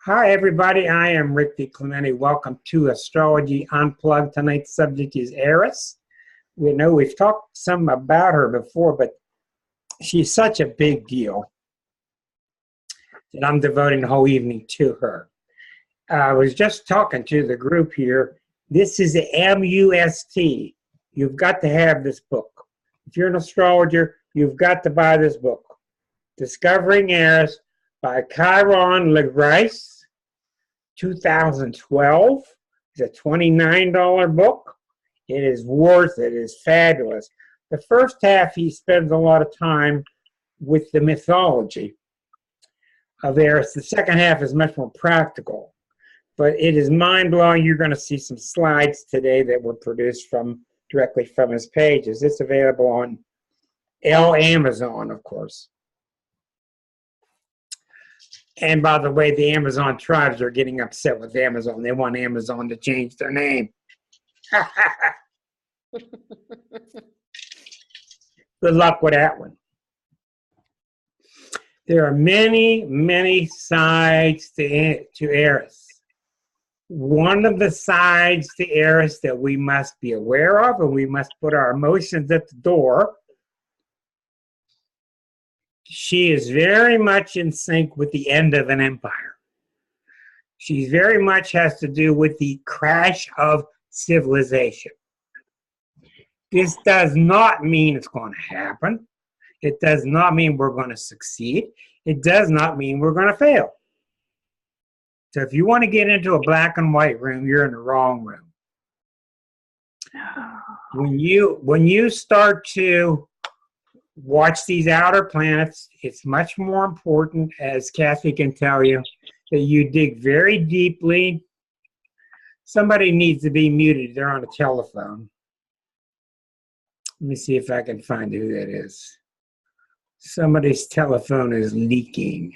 Hi, everybody. I am Rick DiClemente. Welcome to Astrology Unplugged. Tonight's subject is Eris. We know we've talked some about her before, but she's such a big deal that I'm devoting the whole evening to her. I was just talking to the group here. This is the MUST. You've got to have this book. If you're an astrologer, you've got to buy this book. Discovering Eris by Chiron LeGrice. 2012. It's a $29 book. It is worth it. It is fabulous. The first half, he spends a lot of time with the mythology of Eris. The second half is much more practical, but it is mind-blowing. You're going to see some slides today that were produced directly from his pages. It's available on Amazon, of course. And by the way, the Amazon tribes are getting upset with Amazon. They want Amazon to change their name. Good luck with that one. There are many, many sides to Eris. One of the sides to Eris that we must be aware of, and we must put our emotions at the door. She is very much in sync with the end of an empire. She very much has to do with the crash of civilization. This does not mean it's going to happen. It does not mean we're going to succeed. It does not mean we're going to fail. So if you want to get into a black and white room, you're in the wrong room. When you start to watch these outer planets, it's much more important, as Kathy can tell you, that you dig very deeply. Somebody needs to be muted. They're on a telephone. Let me see if I can find who that is. Somebody's telephone is leaking.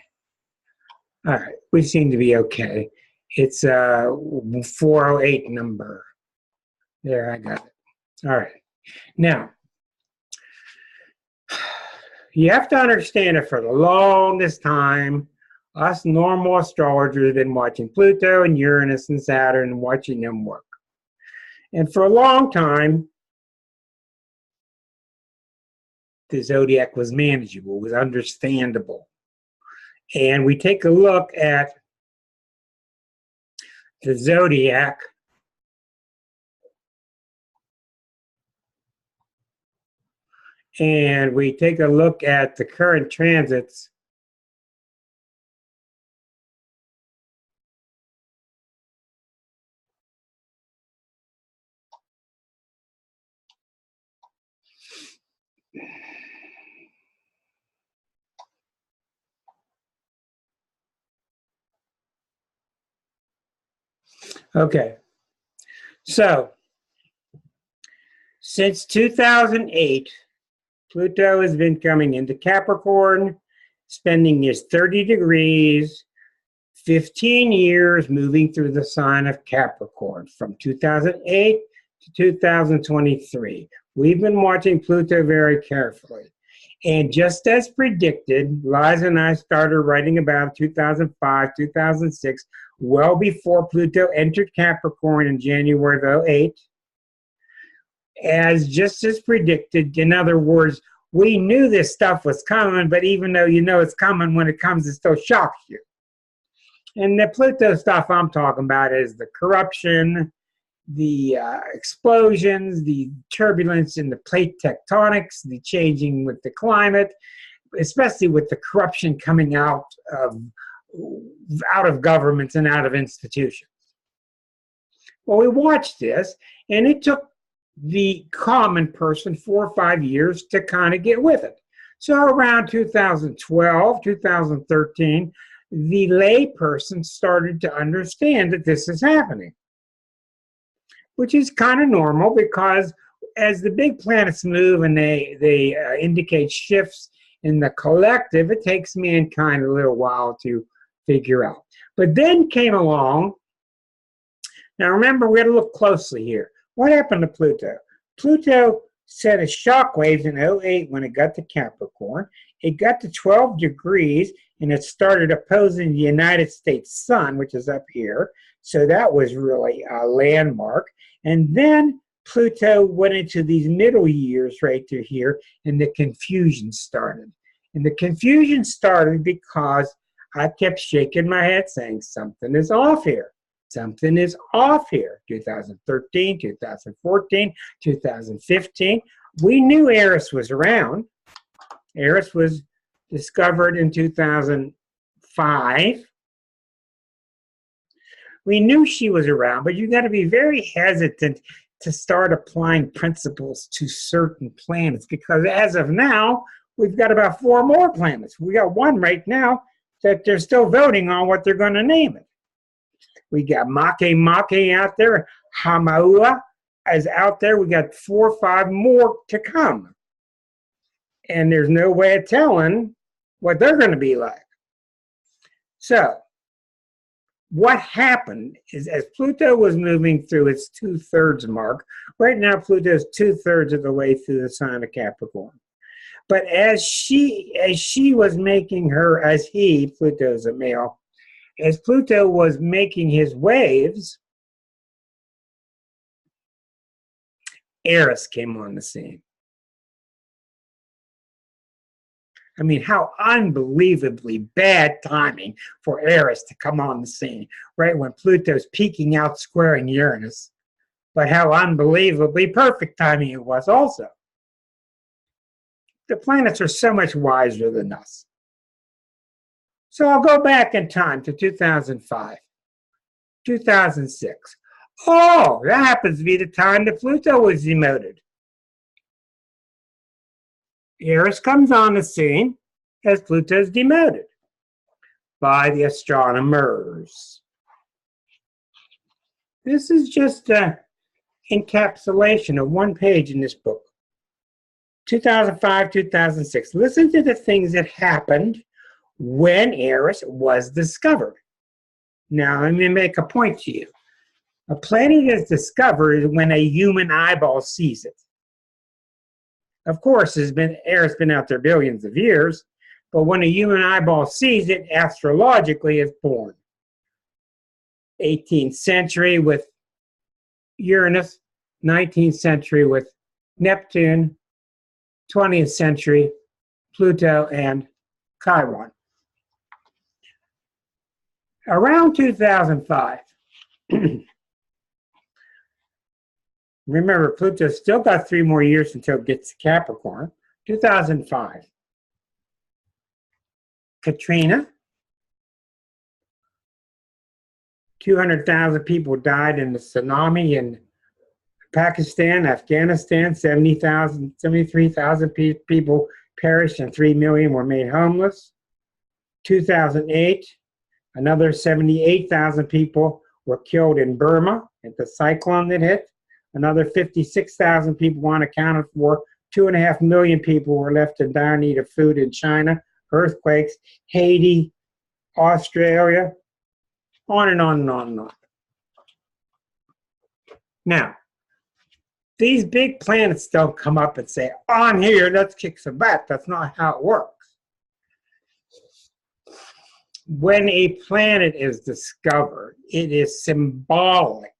All right, we seem to be okay. It's a 408 number. There, I got it. All right. Now, you have to understand that for the longest time, us normal astrologers have been watching Pluto and Uranus and Saturn and watching them work. And for a long time, the zodiac was manageable, was understandable. And we take a look at the zodiac. And we take a look at the current transits. Okay, so since 2008, Pluto has been coming into Capricorn, spending his 30 degrees, 15 years moving through the sign of Capricorn from 2008 to 2023. We've been watching Pluto very carefully. And just as predicted, Liza and I started writing about 2005, 2006, well before Pluto entered Capricorn in January of 2008. Just as predicted, in other words, we knew this stuff was coming, but even though you know it's coming, when it comes, it still shocks you. And the Pluto stuff I'm talking about is the corruption, the explosions, the turbulence in the plate tectonics, the changing with the climate, especially with the corruption coming out of governments and out of institutions. Well, we watched this, and it took the common person 4 or 5 years to kind of get with it. So around 2012, 2013, the lay person started to understand that this is happening, which is kind of normal because as the big planets move and they indicate shifts in the collective, it takes mankind a little while to figure out. But then came along, now remember, we got to look closely here. What happened to Pluto? Pluto set a shock waves in 2008 when it got to Capricorn. It got to 12 degrees, and it started opposing the United States sun, which is up here. So that was really a landmark. And then Pluto went into these middle years right through here, and the confusion started. And the confusion started because I kept shaking my head saying, something is off here. Something is off here. 2013, 2014, 2015. We knew Eris was around. Eris was discovered in 2005. We knew she was around, but you got to be very hesitant to start applying principles to certain planets, because as of now, we've got about 4 more planets. We got one right now that they're still voting on what they're going to name it. We got Make out there. Hamaua is out there. We got 4 or 5 more to come. And there's no way of telling what they're going to be like. So, what happened is as Pluto was moving through its 2/3 mark, right now Pluto is 2/3 of the way through the sign of Capricorn. But as she was making her, as he, Pluto's a male, as Pluto was making his waves, Eris came on the scene. I mean, how unbelievably bad timing for Eris to come on the scene, right when Pluto's peeking out squaring Uranus. But how unbelievably perfect timing it was also. The planets are so much wiser than us. So I'll go back in time to 2005, 2006. Oh, that happens to be the time that Pluto was demoted. Eris comes on the scene as Pluto is demoted by the astronomers. This is just an encapsulation of one page in this book. 2005, 2006. Listen to the things that happened when Eris was discovered. Now, let me make a point to you. A planet is discovered when a human eyeball sees it. Of course, Eris has been out there billions of years, but when a human eyeball sees it, astrologically, it's born. 18th century with Uranus, 19th century with Neptune, 20th century, Pluto, and Chiron. Around 2005, remember, Pluto still got 3 more years until it gets to Capricorn. 2005. Katrina. 200,000 people died in the tsunami in Pakistan, Afghanistan. 73,000 people perished and 3 million were made homeless. 2008, another 78,000 people were killed in Burma at the cyclone that hit. Another 56,000 people unaccounted for. 2.5 million people were left in dire need of food in China. Earthquakes, Haiti, Australia, on and on and on and on. Now, these big planets don't come up and say, on here, let's kick some butt. That's not how it works. When a planet is discovered, it is symbolic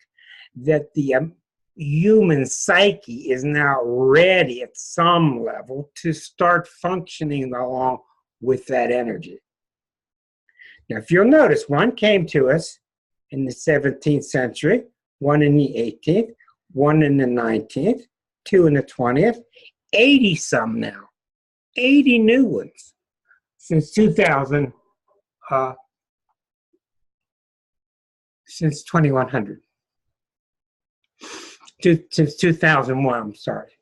that the human psyche is now ready at some level to start functioning along with that energy. Now, if you'll notice, one came to us in the 17th century, one in the 18th, one in the 19th, 2 in the 20th, 80 some now, 80 new ones since 2000, since 2100. Since 2001, I'm sorry.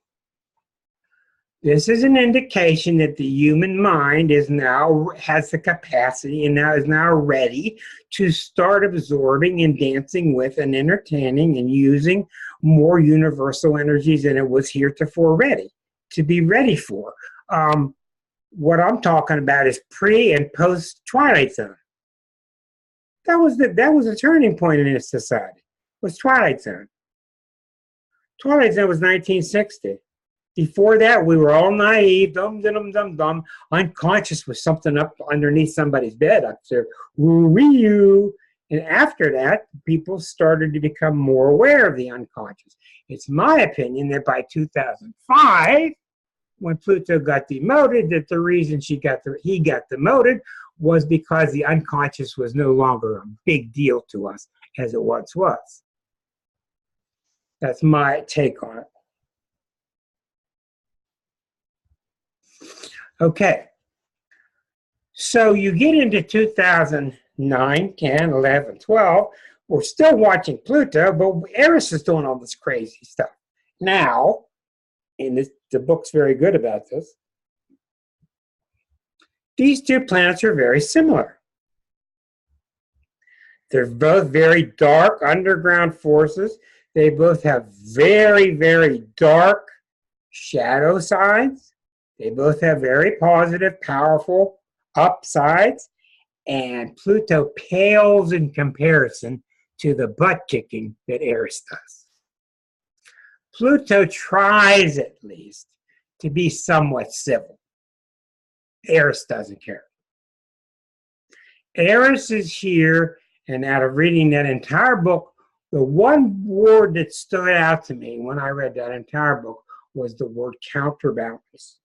This is an indication that the human mind has the capacity and is now ready to start absorbing and dancing with and entertaining and using more universal energies than it was heretofore to be ready for. What I'm talking about is pre and post Twilight Zone. That was a turning point in this society. Was Twilight Zone. Twilight Zone was 1960. Before that, we were all naive, dum. Unconscious was something up underneath somebody's bed up there. Woo-wee-you. And after that, people started to become more aware of the unconscious. It's my opinion that by 2005, when Pluto got demoted, that the reason he got demoted was because the unconscious was no longer a big deal to us as it once was. That's my take on it. Okay, so you get into 2009, 10, 11, 12, we're still watching Pluto, but Eris is doing all this crazy stuff. Now, and the book's very good about this, these two planets are very similar. They're both very dark underground forces. They both have very, very dark shadow sides. They both have very positive, powerful upsides. And Pluto pales in comparison to the butt kicking that Eris does. Pluto tries, at least, to be somewhat civil. Eris doesn't care. Eris is here, and out of reading that entire book, the one word that stood out to me when I read that entire book was the word counterbalance.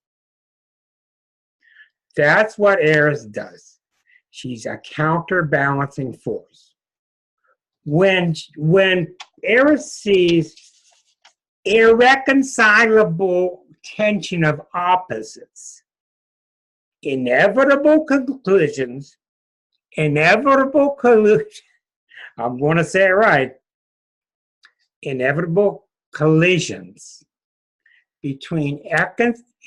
That's what Eris does. She's a counterbalancing force. When Eris sees irreconcilable tension of opposites, inevitable conclusions, inevitable collusion, I'm going to say it right, inevitable collisions between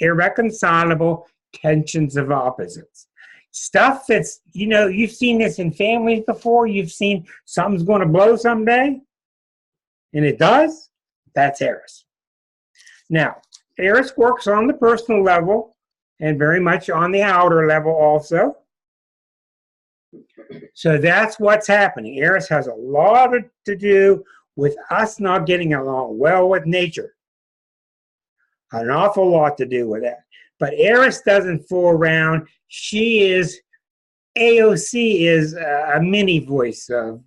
irreconcilable tensions of opposites. Stuff that's, you've seen this in families before. You've seen something's going to blow someday, and it does. That's Eris. Now, Eris works on the personal level and very much on the outer level also. So that's what's happening. Eris has a lot to do with us not getting along well with nature. An awful lot to do with that. But Eris doesn't fool around. AOC is a mini voice of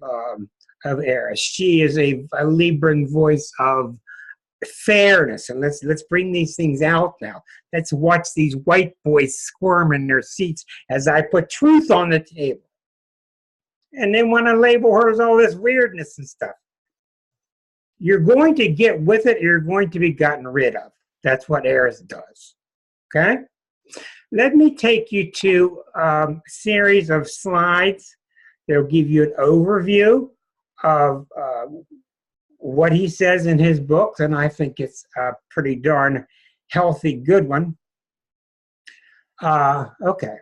Eris. She is a Libran voice of fairness. And let's bring these things out now. Let's watch these white boys squirm in their seats as I put truth on the table. And they want to label her as all this weirdness and stuff. You're going to get with it. You're going to be gotten rid of. That's what Eris does. Okay? Let me take you to a series of slides that will give you an overview of what he says in his books, and I think it's a pretty darn healthy, good one. Okay.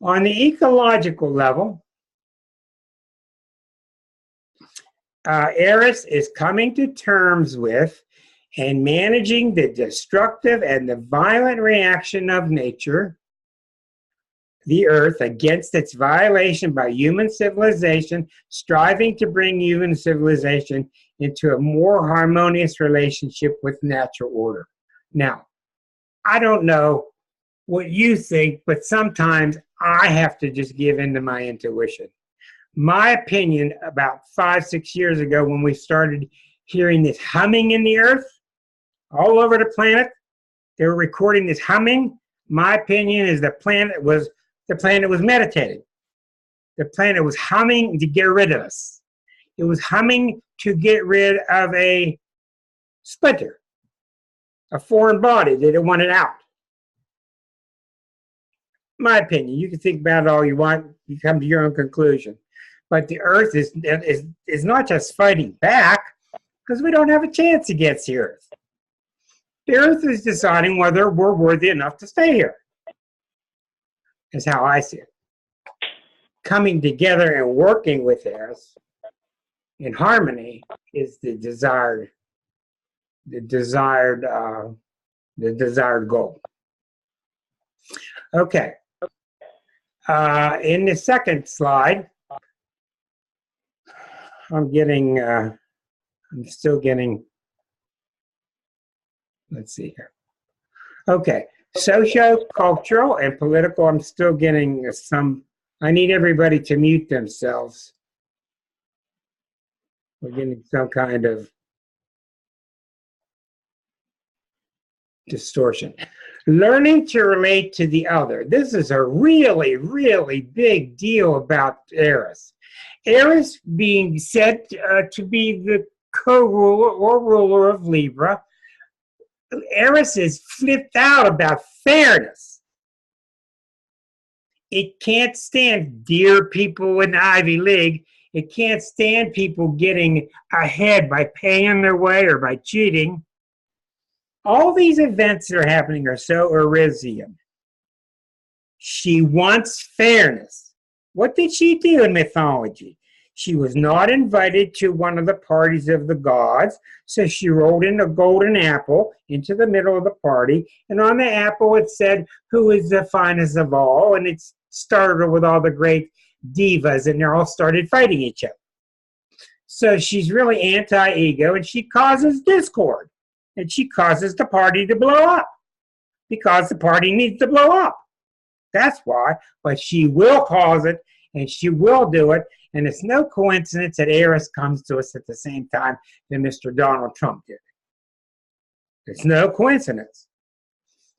On the ecological level, Eris is coming to terms with and managing the destructive and the violent reaction of nature, the earth, against its violation by human civilization, striving to bring human civilization into a more harmonious relationship with natural order. Now, I don't know what you think, but sometimes I have to just give in to my intuition. My opinion, about 5-6 years ago, when we started hearing this humming in the earth, all over the planet, they were recording this humming. My opinion is the planet was meditating. The planet was humming to get rid of us. It was humming to get rid of a splinter, a foreign body that it wanted out. My opinion. You can think about it all you want. You come to your own conclusion. But the earth is not just fighting back because we don't have a chance against the earth. The earth is deciding whether we're worthy enough to stay here. Is how I see it. Coming together and working with Eris in harmony is the desired goal. Okay. In the second slide, I'm still getting Let's see here. Okay, socio-cultural and political. I'm still getting some. I need everybody to mute themselves. We're getting some kind of distortion. Learning to relate to the other. This is a really, really big deal about Eris. Eris being said to be the co-ruler or ruler of Libra. Eris is flipped out about fairness. It can't stand dear people in the Ivy League. It can't stand people getting ahead by paying their way or by cheating. All these events that are happening are so Arisian. She wants fairness. What did she do in mythology? She was not invited to one of the parties of the gods, so she rolled in a golden apple into the middle of the party, and on the apple it said, "Who is the finest of all?" And it started with all the great divas, and they all started fighting each other. So she's really anti-ego, and she causes discord, and she causes the party to blow up, because the party needs to blow up. That's why, but she will cause it, and she will do it. And it's no coincidence that Eris comes to us at the same time that Mr. Donald Trump did. It's no coincidence.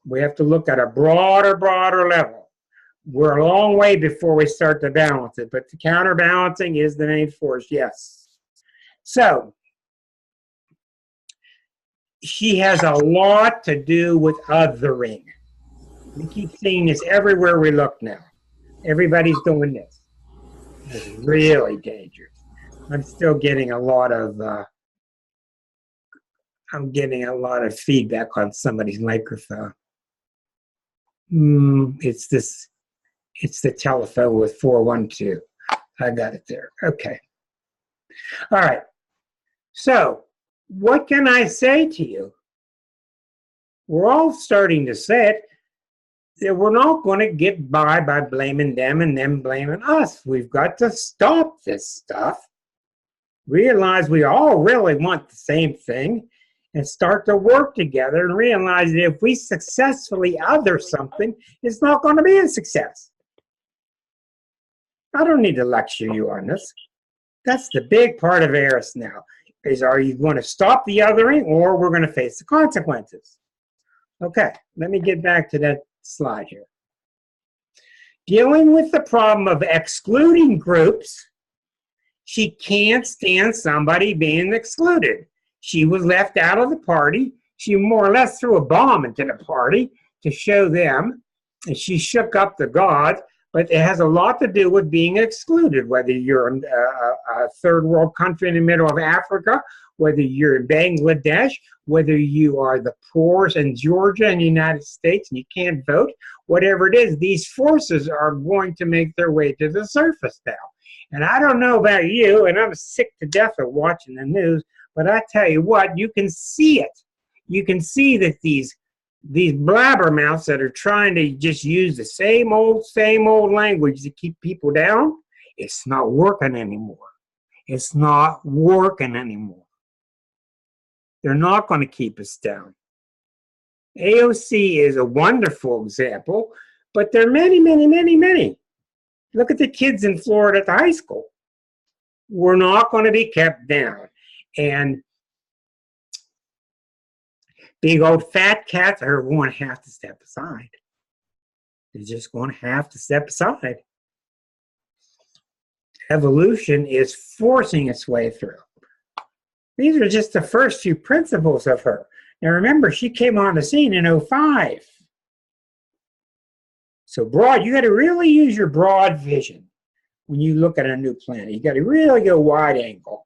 We have to look at a broader level. We're a long way before we start to balance it, but the counterbalancing is the main force, yes. So, she has a lot to do with othering. We keep seeing this everywhere we look now. Everybody's doing this. It's really dangerous. I'm still getting a lot of feedback on somebody's microphone. It's the telephone with 412. I got it there. Okay. All right. So, what can I say to you? We're all starting to say it. That we're not going to get by blaming them and them blaming us. We've got to stop this stuff, realize we all really want the same thing, and start to work together and realize that if we successfully other something, it's not going to be a success. I don't need to lecture you on this. That's the big part of Eris now, is are you going to stop the othering or we're going to face the consequences? Okay, let me get back to that slide here. Dealing with the problem of excluding groups, she can't stand somebody being excluded. She was left out of the party. She more or less threw a bomb into the party to show them, and she shook up the gods, but it has a lot to do with being excluded, whether you're in a third world country in the middle of Africa, whether you're in Bangladesh, whether you are the poorest in Georgia in the United States and you can't vote, whatever it is, these forces are going to make their way to the surface now. And I don't know about you, and I'm sick to death of watching the news, but I tell you what, you can see it. You can see that these blabbermouths that are trying to just use the same old language to keep people down, it's not working anymore. It's not working anymore. They're not going to keep us down. AOC is a wonderful example, but there are many, many, many, many. Look at the kids in Florida at the high school. We're not going to be kept down. And big old fat cats are going to have to step aside. They're just going to have to step aside. Evolution is forcing its way through. These are just the first few principles of her. Now remember, she came on the scene in 2005. So broad, you got to really use your broad vision when you look at a new planet. You got to really go wide angle.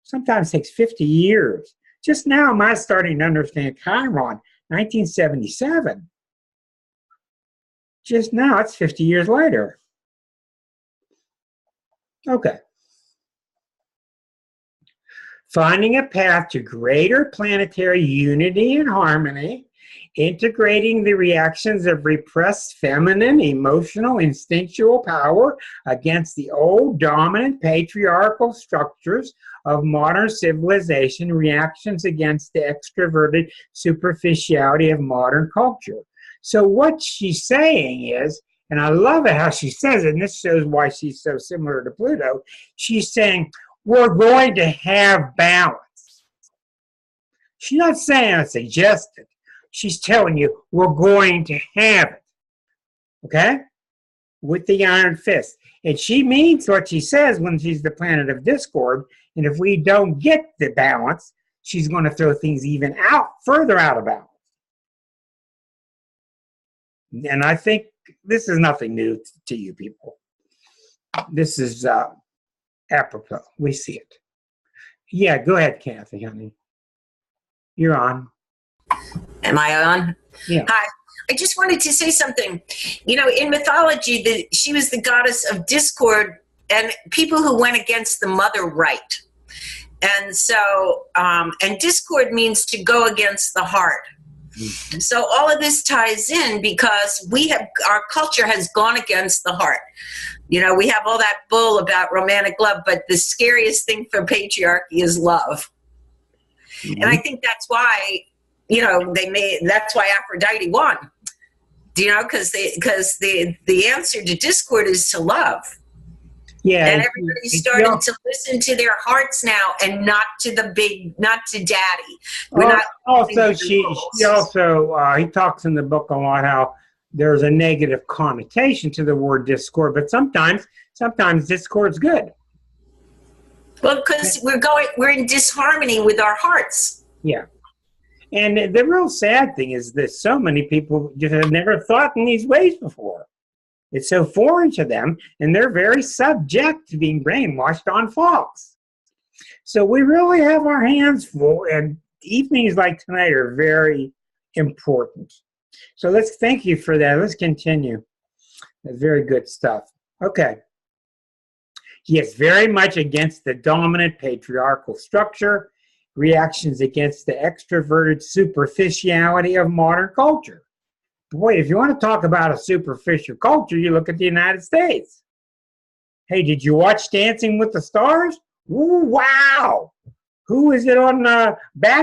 Sometimes it takes 50 years. Just now, am I starting to understand Chiron, 1977. Just now, it's 50 years later. Okay. Finding a path to greater planetary unity and harmony integrating the reactions of repressed feminine, emotional, instinctual power against the old dominant patriarchal structures of modern civilization, reactions against the extroverted superficiality of modern culture. So what she's saying is, and I love it how she says it, and this shows why she's so similar to Pluto, she's saying, we're going to have balance. She's not saying I suggest it. She's telling you we're going to have it, okay, with the iron fist. And she means what she says when she's the planet of discord. And if we don't get the balance, she's going to throw things even further out of balance. And I think this is nothing new to you people. This is apropos. We see it. Yeah, go ahead, Kathy, honey. You're on. Am I on? Yeah. Hi. I just wanted to say something. You know, in mythology, she was the goddess of discord and people who went against the mother right. And so, and discord means to go against the heart. Mm-hmm. So all of this ties in because our culture has gone against the heart. You know, we have all that bull about romantic love, but the scariest thing for patriarchy is love. Mm-hmm. And I think that's why, you know, that's why Aphrodite won. Do you know? Because the answer to discord is to love. Yeah. And everybody's starting to listen to their hearts now and not to daddy. He talks in the book a lot how there's a negative connotation to the word discord, but sometimes discord's good. Well, because we're in disharmony with our hearts. Yeah. And the real sad thing is that so many people just have never thought in these ways before. It's so foreign to them, and they're very subject to being brainwashed on Fox. So we really have our hands full, and evenings like tonight are very important. So thank you for that. Let's continue. That's very good stuff. Okay. Yes, very much against the dominant patriarchal structure, reactions against the extroverted superficiality of modern culture. Boy, if you want to talk about a superficial culture, you look at the United States. Hey, did you watch Dancing with the Stars? Ooh, wow. Who is it on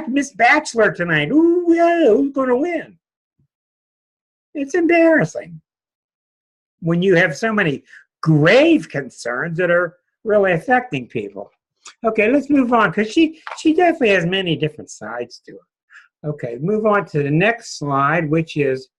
Miss Bachelor tonight? Ooh, yeah, who's going to win? It's embarrassing when you have so many grave concerns that are really affecting people. Okay, let's move on because she definitely has many different sides to her. Okay, move on to the next slide, which is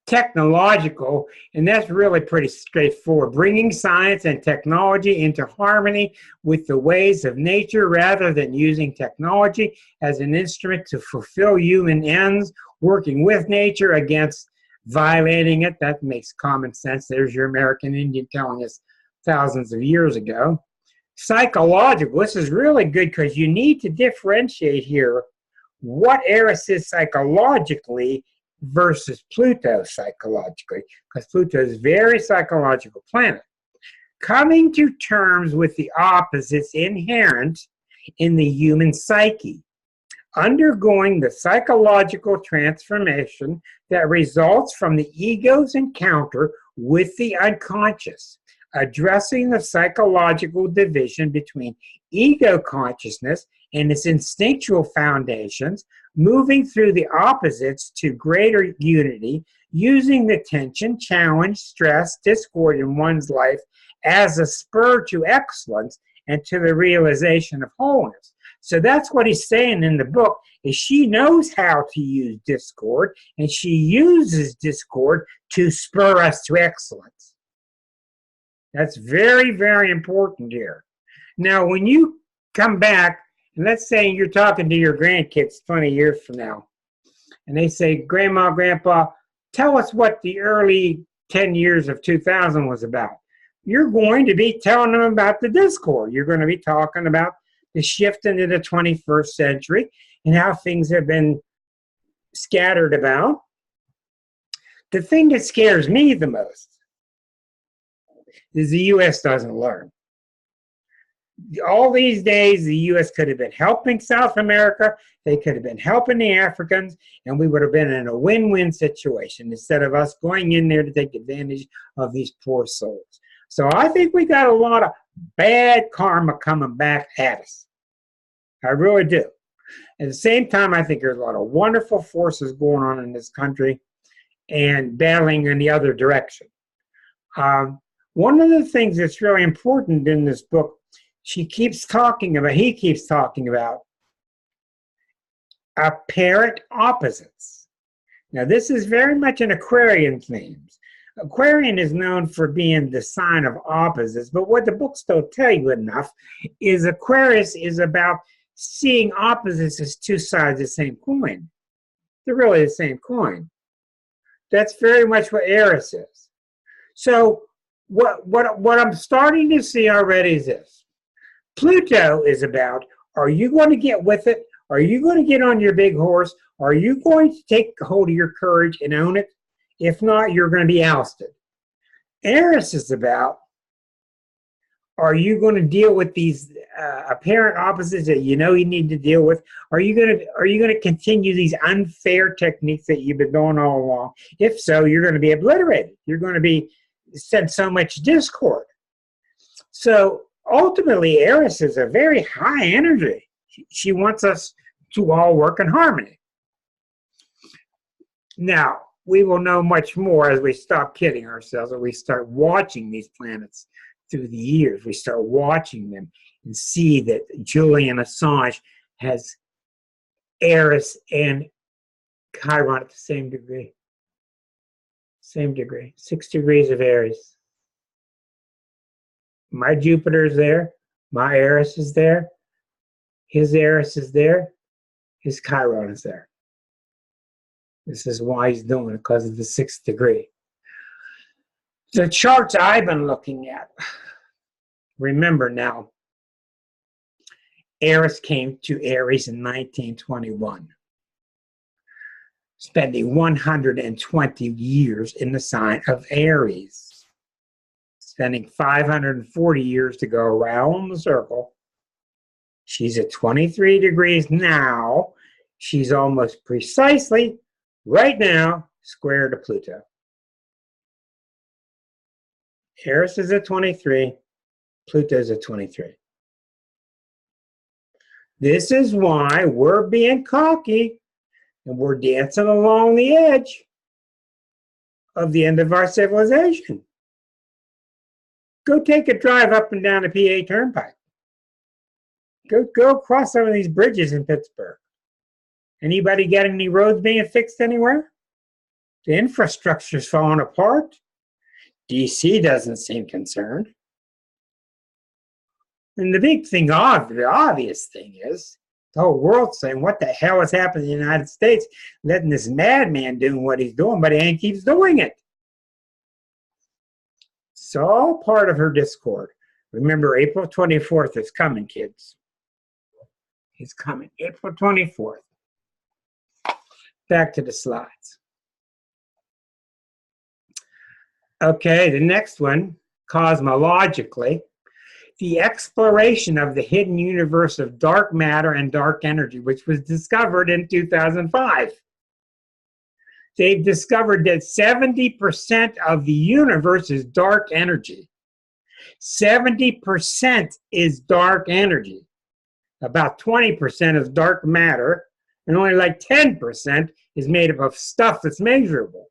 technological, and that's really pretty straightforward. Bringing science and technology into harmony with the ways of nature rather than using technology as an instrument to fulfill human ends, working with nature against violating it. That makes common sense. There's your American Indian telling us thousands of years ago. Psychological, this is really good because you need to differentiate here what Eris is psychologically versus Pluto psychologically, because Pluto is a very psychological planet. Coming to terms with the opposites inherent in the human psyche, undergoing the psychological transformation that results from the ego's encounter with the unconscious, addressing the psychological division between ego consciousness and its instinctual foundations, moving through the opposites to greater unity, using the tension, challenge, stress, discord in one's life as a spur to excellence and to the realization of wholeness. So that's what he's saying in the book, is she knows how to use discord, and she uses discord to spur us to excellence. That's very, very important here. Now, when you come back, and let's say you're talking to your grandkids 20 years from now, and they say, Grandma, Grandpa, tell us what the early 10 years of 2000 was about. You're going to be telling them about the discord. You're going to be talking about the shift into the 21st century and how things have been scattered about. The thing that scares me the most is the U.S. doesn't learn. all these days, the U.S. could have been helping South America. They could have been helping the Africans, and we would have been in a win-win situation instead of us going in there to take advantage of these poor souls. So I think we got a lot of bad karma coming back at us. I really do. At the same time, I think there's a lot of wonderful forces going on in this country and battling in the other direction. One of the things that's really important in this book, he keeps talking about apparent opposites. Now, this is very much an Aquarian theme. Aquarian is known for being the sign of opposites, but what the books don't tell you enough is Aquarius is about seeing opposites as two sides of the same coin. They're really the same coin. That's very much what Aries is. So what I'm starting to see already is this. Pluto is about, are you going to get with it? Are you going to get on your big horse? Are you going to take hold of your courage and own it? If not, you're going to be ousted. Aries is about, are you going to deal with these apparent opposites that you know you need to deal with? Are you going to continue these unfair techniques that you've been doing all along? If so, you're going to be obliterated. You're going to be sent so much discord. So ultimately, Aries is a very high energy. She wants us to all work in harmony. Now, we will know much more as we stop kidding ourselves and we start watching these planets through the years. We start watching them and see that Julian Assange has Eris and Chiron at the same degree. Same degree. 6 degrees of Aries. My Jupiter is there. My Eris is there. His Eris is there. His Chiron is there. This is why he's doing it, because of the 6th degree. The charts I've been looking at, remember now, Eris came to Aries in 1921, spending 120 years in the sign of Aries, spending 540 years to go around the circle. She's at 23 degrees now. She's almost precisely, right now, square to Pluto. Eris is at 23, Pluto's at 23. This is why we're being cocky and we're dancing along the edge of the end of our civilization. Go take a drive up and down the PA Turnpike. Go across some of these bridges in Pittsburgh. Anybody got any roads being fixed anywhere? The infrastructure's falling apart. DC doesn't seem concerned. And the big thing, the obvious thing is, the whole world's saying, what the hell is happening in the United States, letting this madman doing what he's doing, but he keeps doing it. It's all part of her discord. Remember, April 24th is coming, kids. It's coming, April 24th. Back to the slides. Okay, the next one, cosmologically, the exploration of the hidden universe of dark matter and dark energy, which was discovered in 2005. They've discovered that 70% of the universe is dark energy. 70% is dark energy. About 20% is dark matter, and only like 10% is made up of stuff that's measurable.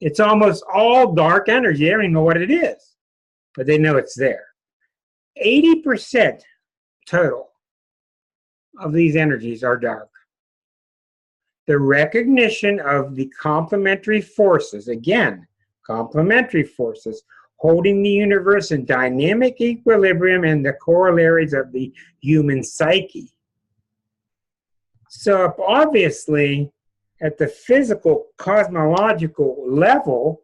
It's almost all dark energy. They don't even know what it is, but they know it's there. 80% total of these energies are dark. The recognition of the complementary forces, again, complementary forces, holding the universe in dynamic equilibrium and the corollaries of the human psyche. So obviously, at the physical, cosmological level,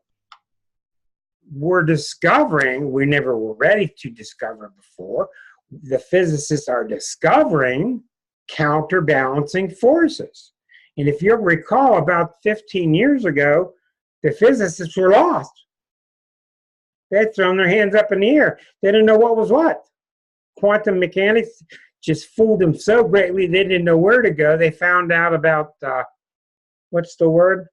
we're discovering, we never were ready to discover before, the physicists are discovering counterbalancing forces. And if you'll recall, about 15 years ago, the physicists were lost. They had thrown their hands up in the air. They didn't know what was what. quantum mechanics just fooled them so greatly they didn't know where to go. They found out about, what's the word?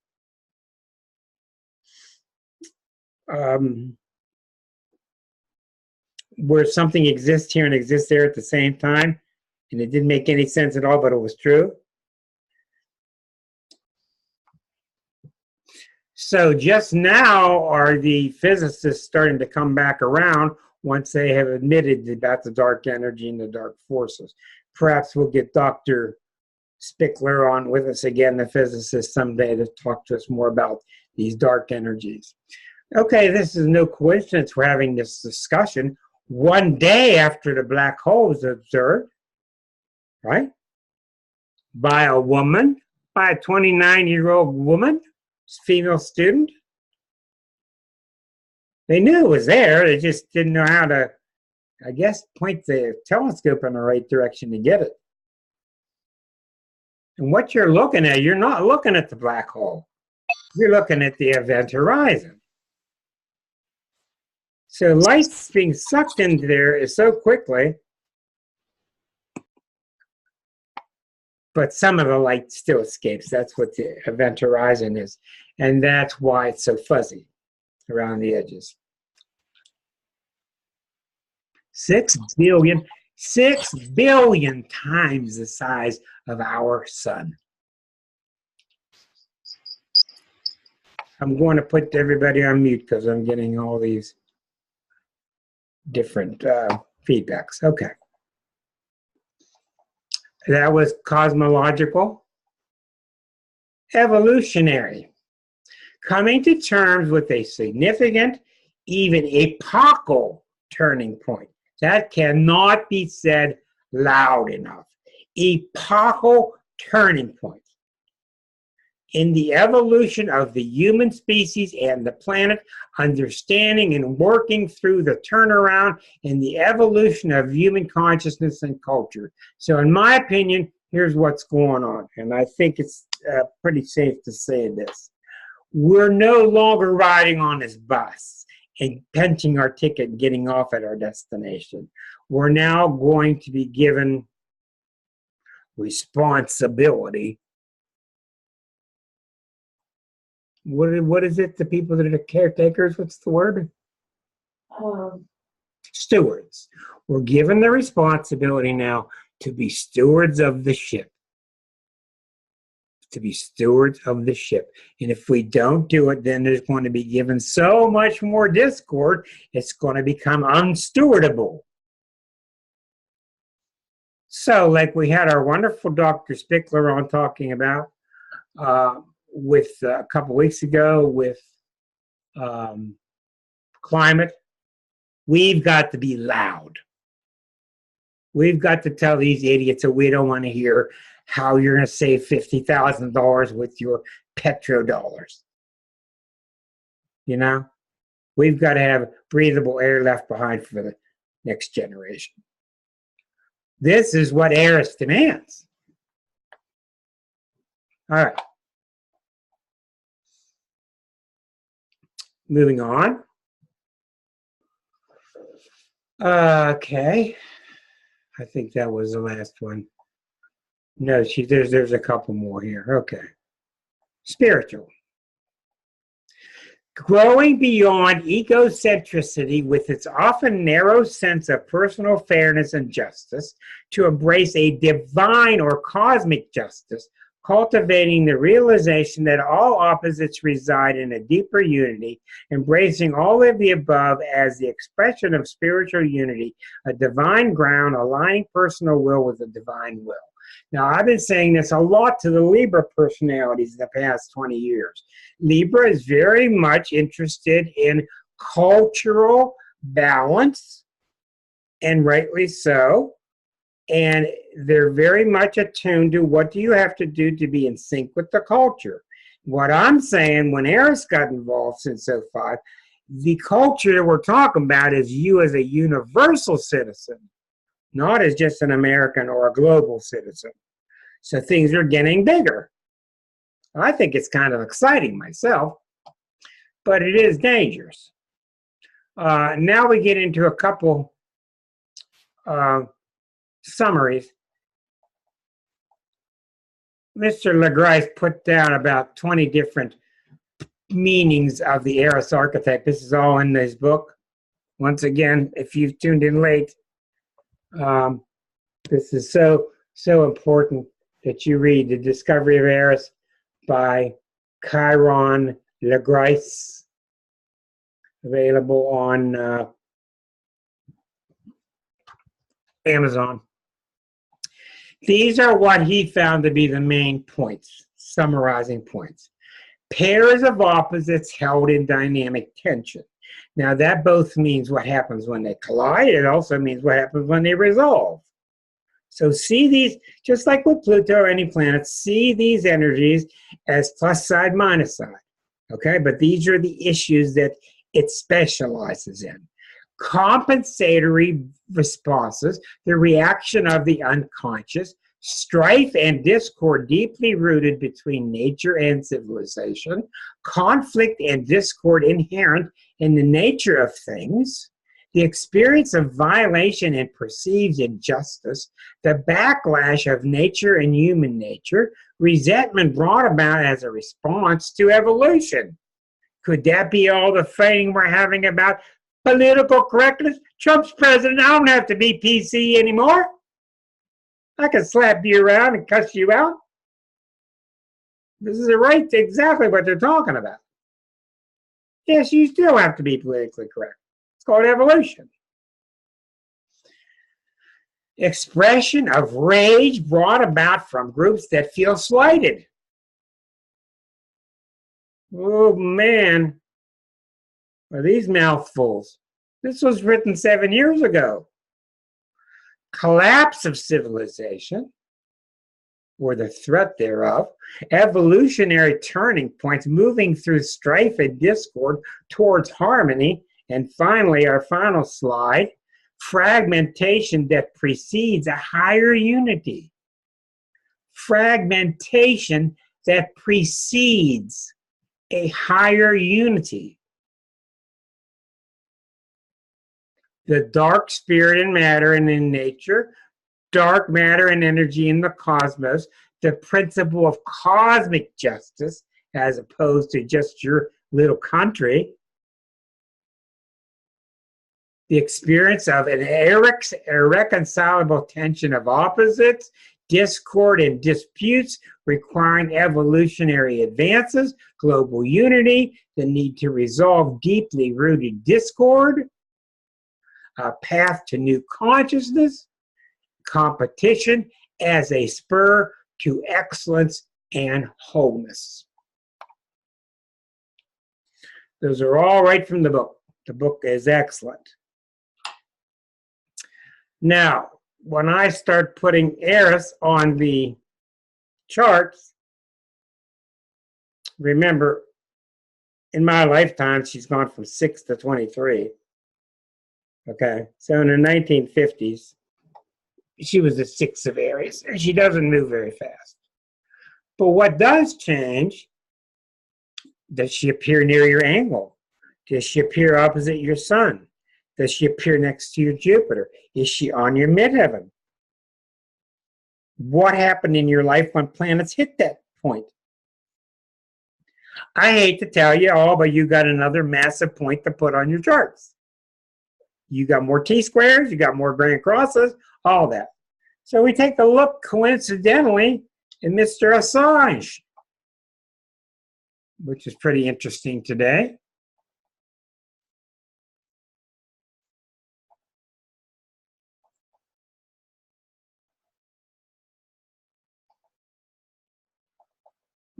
Where something exists here and exists there at the same time. And it didn't make any sense at all, but it was true. So just now are the physicists starting to come back around once they have admitted about the dark energy and the dark forces. Perhaps we'll get Dr. Spickler on with us again, the physicist, someday to talk to us more about these dark energies. Okay, this is no coincidence we're having this discussion one day after the black hole was observed, right? By a woman, by a 29-year-old woman, female student. They knew it was there, they just didn't know how to, I guess, point the telescope in the right direction to get it. And what you're looking at, you're not looking at the black hole. You're looking at the event horizon. So light's being sucked into there is so quickly, but some of the light still escapes. That's what the event horizon is. And that's why it's so fuzzy around the edges. 6 billion times the size of our sun. I'm going to put everybody on mute because I'm getting all these different feedbacks. Okay. That was cosmological. Evolutionary. Coming to terms with a significant, even epochal turning point. That cannot be said loud enough. Epochal turning point in the evolution of the human species and the planet, understanding and working through the turnaround in the evolution of human consciousness and culture. So in my opinion, here's what's going on, and I think it's pretty safe to say this. We're no longer riding on this bus and punching our ticket and getting off at our destination. We're now going to be given responsibility. What is it, the people that are the caretakers? What's the word? Stewards. We're given the responsibility now to be stewards of the ship. To be stewards of the ship. And if we don't do it, then there's going to be given so much more discord, it's going to become unstewardable. So, like we had our wonderful Dr. Spickler on talking about, with a couple weeks ago with climate, we've got to be loud. We've got to tell these idiots that we don't want to hear how you're going to save $50,000 with your petrodollars. You know, we've got to have breathable air left behind for the next generation. This is what Eris demands. All right. Moving on. Okay. I think that was the last one. No, there's a couple more here. Okay. Spiritual. Growing beyond egocentricity with its often narrow sense of personal fairness and justice to embrace a divine or cosmic justice, cultivating the realization that all opposites reside in a deeper unity, embracing all of the above as the expression of spiritual unity, a divine ground, aligning personal will with the divine will. Now, I've been saying this a lot to the Libra personalities in the past 20 years. Libra is very much interested in cultural balance, and rightly so. And they're very much attuned to what do you have to do to be in sync with the culture. What I'm saying, when Eris got involved since '05, the culture that we're talking about is you as a universal citizen, not as just an American or a global citizen. So things are getting bigger. I think it's kind of exciting myself, but it is dangerous. Now we get into a couple summaries. Mr. Legrice put down about 20 different meanings of the Eros archetype. This is all in this book. Once again, if you've tuned in late, this is so important that you read The Discovery of Eros by Chiron Legrice, available on Amazon. These are what he found to be the main points, summarizing points. Pairs of opposites held in dynamic tension. Now that both means what happens when they collide. It also means what happens when they resolve. So see these, just like with Pluto or any planet, see these energies as plus side, minus side. Okay, but these are the issues that it specializes in. Compensatory responses, the reaction of the unconscious, strife and discord deeply rooted between nature and civilization, conflict and discord inherent in the nature of things, the experience of violation and perceived injustice, the backlash of nature and human nature, resentment brought about as a response to evolution. Could that be all the fighting we're having about political correctness? Trump's president, I don't have to be PC anymore. I can slap you around and cuss you out. This is exactly what they're talking about. Yes, you still have to be politically correct. It's called evolution. Expression of rage brought about from groups that feel slighted. Oh man, are these mouthfuls? This was written 7 years ago. Collapse of civilization, or the threat thereof, evolutionary turning points moving through strife and discord towards harmony, and finally, our final slide, fragmentation that precedes a higher unity. Fragmentation that precedes a higher unity. The dark spirit and matter and in nature, dark matter and energy in the cosmos, the principle of cosmic justice as opposed to just your little country, the experience of an irreconcilable tension of opposites, discord and disputes requiring evolutionary advances, global unity, the need to resolve deeply rooted discord, a path to new consciousness, competition as a spur to excellence and wholeness. Those are all right from the book. The book is excellent. Now, when I start putting Eris on the charts, remember, in my lifetime, she's gone from 6 to 23. Okay, so in the 1950s, she was the 6 of Aries, and she doesn't move very fast. But what does change, does she appear near your angle? Does she appear opposite your sun? Does she appear next to your Jupiter? Is she on your midheaven? What happened in your life when planets hit that point? I hate to tell you all, but you got another massive point to put on your charts. You got more T-squares, you got more grand crosses, all that. So we take a look, coincidentally, in Mr. Assange, which is pretty interesting today.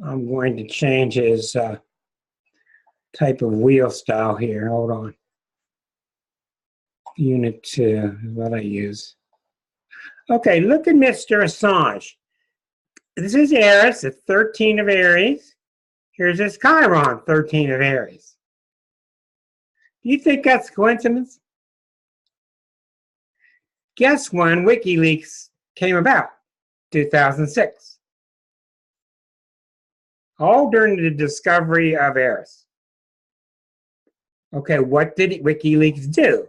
I'm going to change his type of wheel style here. Hold on. Unit 2 is what I use. Okay, look at Mr. Assange. This is Eris at 13 of Aries. Here's his Chiron, 13 of Aries. Do you think that's coincidence? Guess when WikiLeaks came about? 2006. All during the discovery of Eris. Okay, what did WikiLeaks do?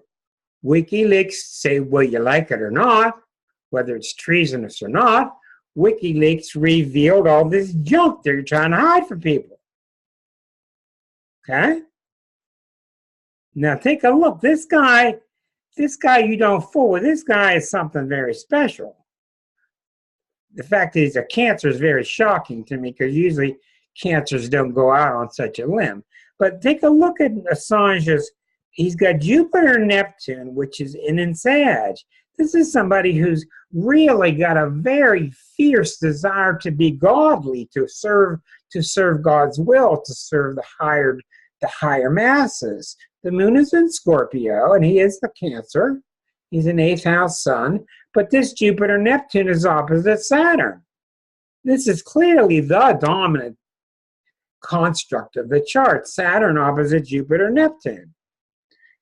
WikiLeaks, say whether you like it or not, whether it's treasonous or not, WikiLeaks revealed all this junk they're trying to hide from people. Okay? Now take a look. This guy you don't fool with. This guy is something very special. The fact that he's a Cancer is very shocking to me because usually Cancers don't go out on such a limb. But take a look at Assange's. He's got Jupiter and Neptune, which is in Sag. This is somebody who's really got a very fierce desire to be godly, to serve God's will, to serve the higher masses. The moon is in Scorpio, and he is the Cancer. He's an 8th house sun, but this Jupiter-Neptune is opposite Saturn. This is clearly the dominant construct of the chart, Saturn opposite Jupiter-Neptune.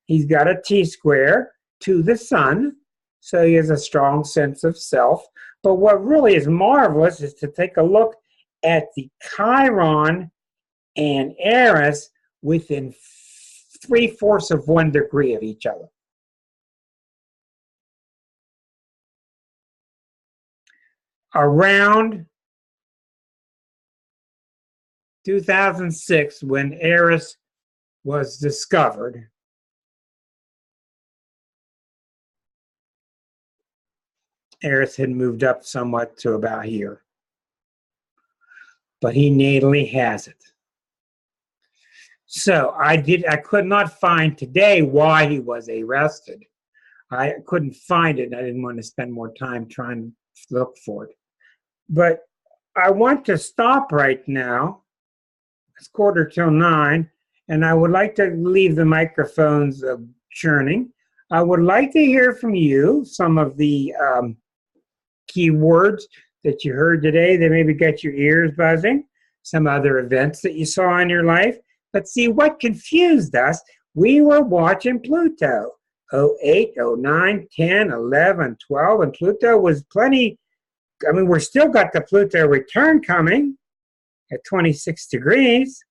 He's got a T-square to the sun, so he has a strong sense of self. But what really is marvelous is to take a look at the Chiron and Eris within 3/4 of 1 degree of each other. Around 2006, when Eris was discovered, Eris had moved up somewhat to about here. But he natally has it. So I could not find today why he was arrested. I couldn't find it, and I didn't want to spend more time trying to look for it. But I want to stop right now. It's 8:45, and I would like to leave the microphones churning. I would like to hear from you some of the key words that you heard today that maybe got your ears buzzing, some other events that you saw in your life. But see, what confused us, we were watching Pluto, 08, 09, 10, 11, 12, and Pluto was plenty, I mean, we're still got the Pluto return coming at 26 degrees.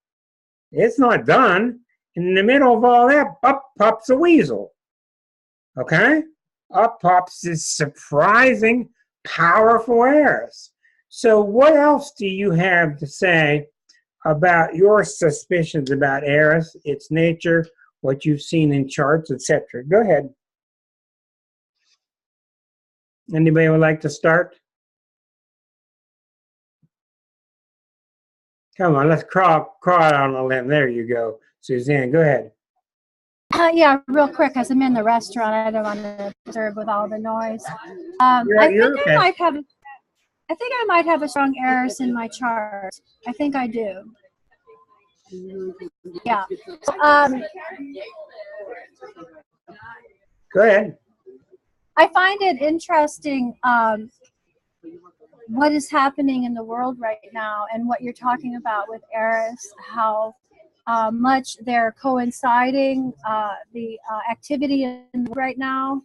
It's not done. In the middle of all that, up pops a weasel. Okay? Up pops this surprising, powerful Eris. So what else do you have to say about your suspicions about Eris, its nature, what you've seen in charts, etc.? Go ahead. Anybody would like to start? Come on, let's crawl out on a limb. There you go. Suzanne, go ahead. Yeah, real quick, as I'm in the restaurant, I don't want to disturb with all the noise. I think I might have a strong Eris in my chart. I think I do. Yeah. Go ahead. I find it interesting what is happening in the world right now and what you're talking about with Eris, how much they're coinciding, the activity in right now.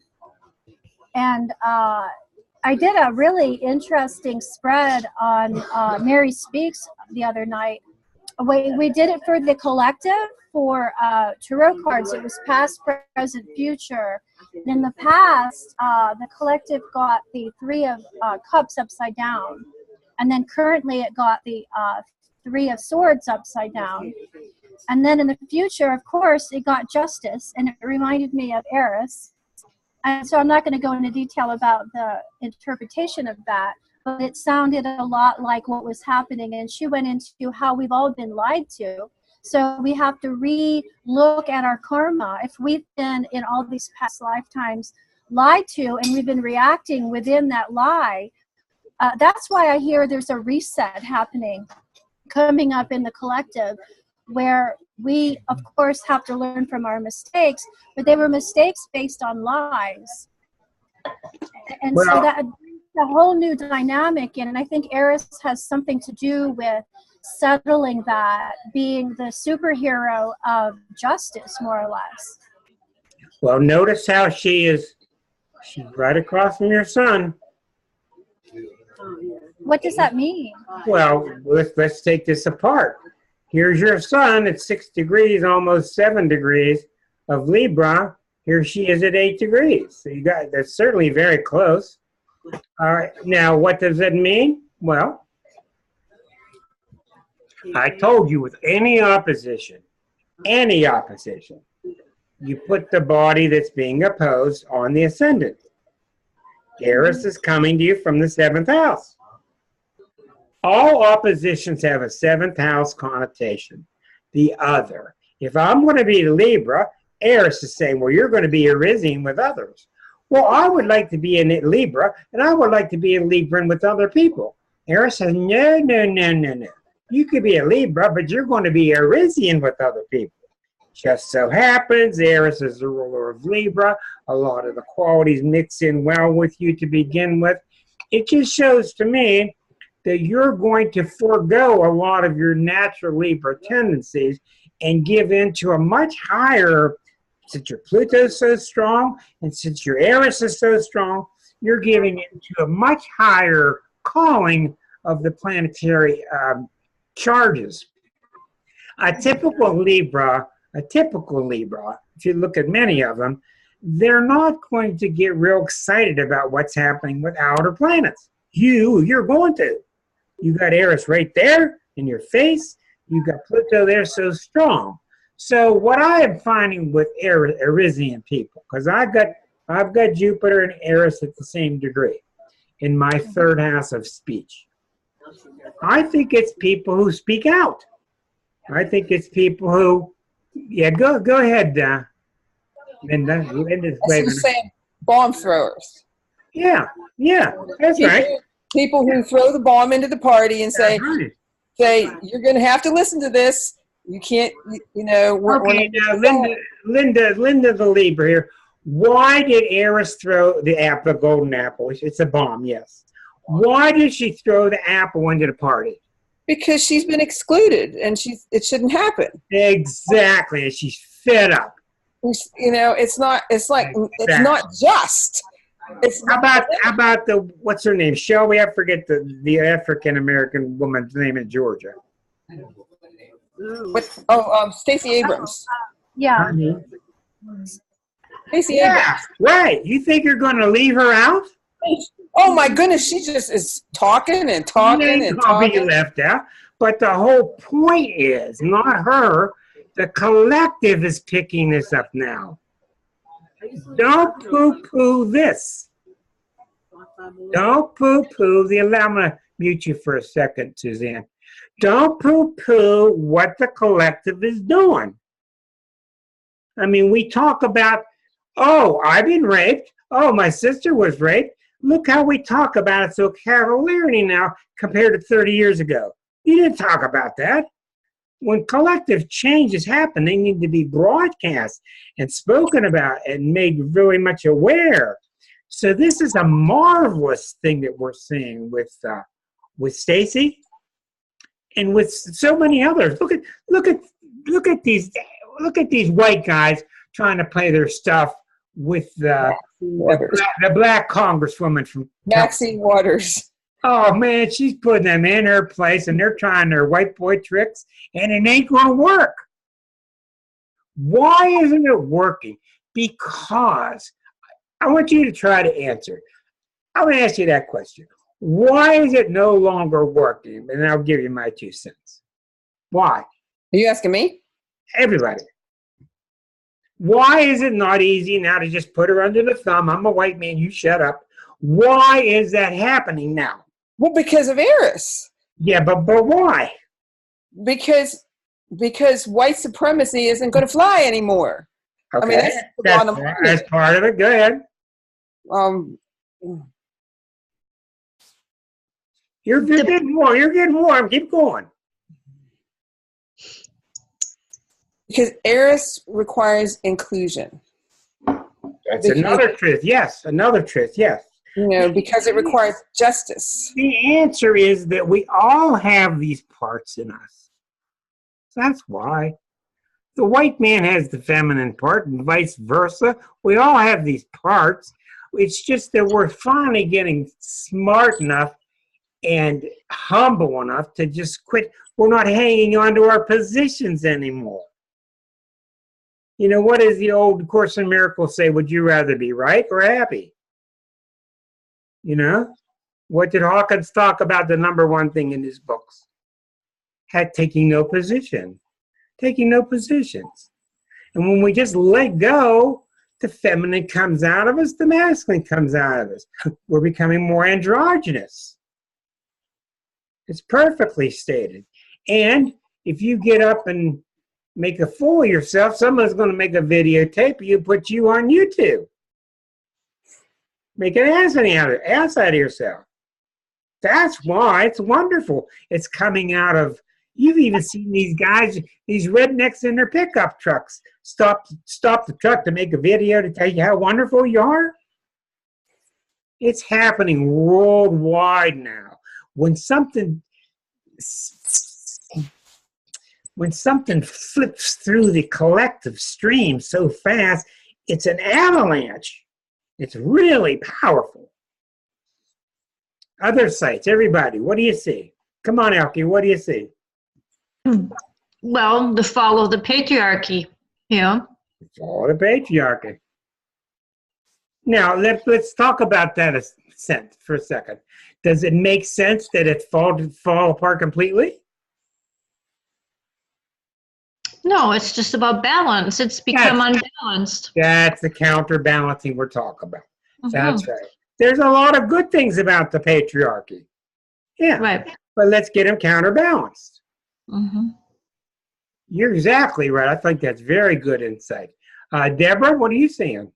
And I did a really interesting spread on Mary Speaks the other night. We did it for the collective for tarot cards. It was past, present, future. In the past, the collective got the 3 of Cups upside down. And then currently it got the 3 of Swords upside down. And then in the future, of course, it got Justice. And it reminded me of Eris. And so I'm not going to go into detail about the interpretation of that, but it sounded a lot like what was happening. And she went into how we've all been lied to. So we have to re-look at our karma. If we've been in all these past lifetimes lied to and we've been reacting within that lie, that's why I hear there's a reset happening, coming up in the collective, where we, of course, have to learn from our mistakes, but they were mistakes based on lies. And so that brings a whole new dynamic in, and I think Eris has something to do with settling that, being the superhero of justice, more or less. Well, notice how she's right across from your sun. What does that mean? Well, let's take this apart. Here's your sun at 6 degrees, almost 7 degrees of Libra, Here she is at 8 degrees. So you got, that's certainly very close. All right. Now, what does that mean? Well, I told you with any opposition, you put the body that's being opposed on the ascendant. Eris is coming to you from the 7th house. All oppositions have a 7th house connotation. The other. If I'm going to be Libra, Eris is saying, well, you're going to be Arisian with others. Well, I would like to be in Libra, and I would like to be a Libran with other people. Eris says, no, no, no, no, no. You could be a Libra, but you're going to be Arisian with other people. Just so happens, Eris is the ruler of Libra. A lot of the qualities mix in well with you to begin with. It just shows to me that you're going to forego a lot of your natural Libra tendencies and give in to a much higher, since your Pluto is so strong and since your Eris is so strong, you're giving into a much higher calling of the planetary charges. A typical Libra, if you look at many of them, they're not going to get real excited about what's happening with outer planets. You're going to. You got Eris right there in your face. You got Pluto there so strong. So what I am finding with Arisian people, because I've got Jupiter and Eris at the same degree in my 3rd house of speech. I think it's people who speak out. I think it's people who, yeah, go ahead, Linda. Linda's waving. Saying bomb throwers. Yeah, that's right. People who throw the bomb into the party and say, you're going to have to listen to this. You can't, Okay, now Linda the Libra here. Why did Eris throw the golden apple? It's a bomb, yes. Why did she throw the apple into the party? Because she's been excluded, and it shouldn't happen. Exactly, and she's fed up. It's not just. How about the, what's her name? Shelby, I forget the African American woman's name in Georgia. Stacey Abrams. Yeah. Stacey Abrams. Right. You think you're going to leave her out? Oh my goodness, she just is talking and talking and talking. Be left out. But the whole point is not her. The collective is picking this up now. Don't poo-poo this. Don't poo-poo the. I'm going to mute you for a second, Suzanne. Don't poo-poo what the collective is doing. I mean, we talk about, oh, I've been raped. Oh, my sister was raped. Look how we talk about it so cavalierly now compared to 30 years ago. You didn't talk about that. When collective changes happen, they need to be broadcast and spoken about and made very much aware. So this is a marvelous thing that we're seeing with Stacey and with so many others. Look at these white guys trying to play their stuff with the black congresswoman from Maxine Waters. Oh man, she's putting them in her place, and they're trying their white boy tricks, and it ain't going to work. Why isn't it working? Because I want you to try to answer. I'm going to ask you that question. Why is it no longer working? And I'll give you my 2 cents. Why? Are you asking me? Everybody. Why is it not easy now to just put her under the thumb? I'm a white man, you shut up. Why is that happening now? Well, because of Eris. Yeah, but why? Because white supremacy isn't going to fly anymore. Okay. I mean, that's the bottom line. That's part of it. Go ahead. You're getting warm. You're getting warm. Keep going. Because Eris requires inclusion. That's another truth. Yes, another truth. Yes. Because it requires justice. The answer is that we all have these parts in us. That's why. The white man has the feminine part and vice versa. We all have these parts. It's just that we're finally getting smart enough and humble enough to just quit. We're not hanging on to our positions anymore. You know, what does the old Course in Miracles say? Would you rather be right or happy? You know? What did Hawkins talk about? The number one thing in his books? Taking no position. Taking no positions. And when we just let go, the feminine comes out of us, the masculine comes out of us. We're becoming more androgynous. It's perfectly stated. And if you get up and make a fool of yourself, someone's going to make a videotape of you, put you on YouTube. Make an ass out of yourself. That's why it's wonderful. It's coming out of, you've even seen these guys, these rednecks in their pickup trucks, stop the truck to make a video to tell you how wonderful you are. It's happening worldwide now. When something flips through the collective stream so fast, it's an avalanche. It's really powerful. Other sites, everybody, what do you see? Come on, Elke, what do you see? Well, the fall of the patriarchy, yeah. Fall of the patriarchy. Now, let's talk about that for a second. Does it make sense that it fall apart completely? No, it's just about balance. It's become unbalanced. That's the counterbalancing we're talking about. That's right. There's a lot of good things about the patriarchy. Yeah. Right. But let's get them counterbalanced. Mm-hmm. You're exactly right. I think that's very good insight. Deborah, what are you seeing?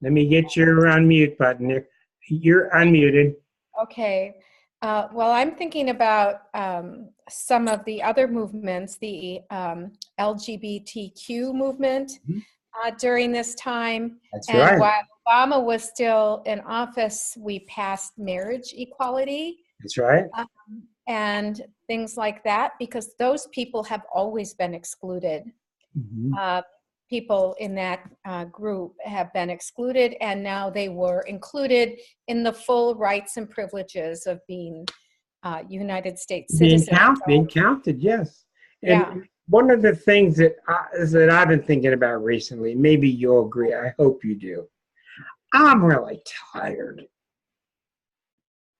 Let me get your unmute button there. You're unmuted. Okay. Well, I'm thinking about some of the other movements, the LGBTQ movement during this time. That's and right. while Obama was still in office, we passed marriage equality. That's right. And things like that, because those people have always been excluded. Mm-hmm. People in that group have been excluded, and now they were included in the full rights and privileges of being United States citizens. Being counted, yes. And Yeah. one of the things that I've been thinking about recently, maybe you'll agree, I hope you do, I'm really tired.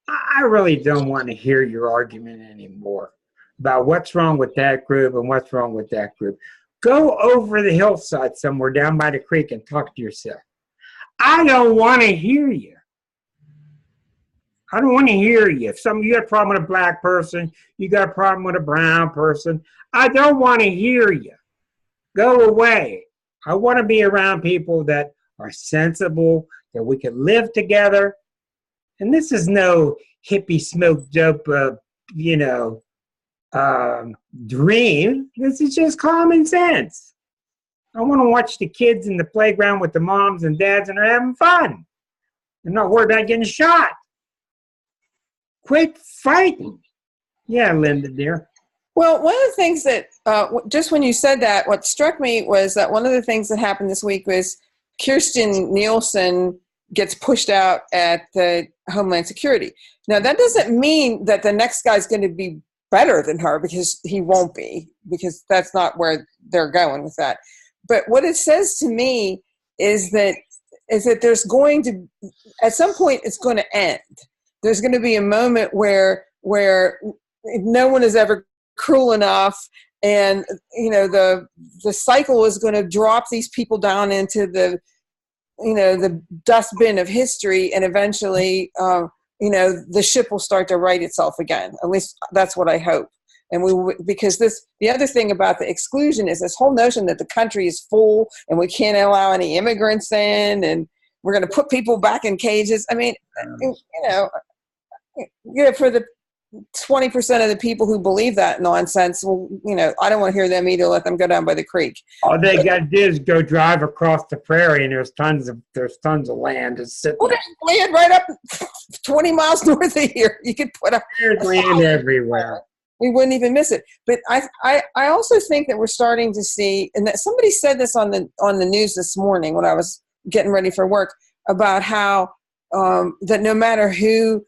I really don't want to hear your argument anymore about what's wrong with that group and what's wrong with that group. Go over the hillside somewhere down by the creek and talk to yourself. I don't want to hear you. I don't want to hear you. If you got a problem with a black person, you got a problem with a brown person, I don't want to hear you. Go away. I want to be around people that are sensible, that we can live together. And this is no hippie smoke dope, dream. This is just common sense. I want to watch the kids in the playground with the moms and dads, and they're having fun. They're not worried about getting shot. Quit fighting. Yeah, Linda, dear. Well, one of the things that, just when you said that, what struck me was that one of the things that happened this week was Kirstjen Nielsen gets pushed out at the Homeland Security. Now, that doesn't mean that the next guy's going to be better than her, because he won't be, because that's not where they're going with that. But what it says to me is that there's going to, at some point, it's going to end. There's going to be a moment where no one is ever cruel enough, and the cycle is going to drop these people down into the dustbin of history, and eventually the ship will start to right itself again. At least that's what I hope. And because the other thing about the exclusion is this whole notion that the country is full and we can't allow any immigrants in, and we're going to put people back in cages. I mean, for the 20% of the people who believe that nonsense, well, I don't want to hear them either. Let them go down by the creek. All they got to do is go drive across the prairie, and there's tons of land to sit. Well, there's land right up 20 miles north of here. You could put up. There's land everywhere. We wouldn't even miss it. But I also think that we're starting to see, and that somebody said this on the news this morning when I was getting ready for work, about how that no matter who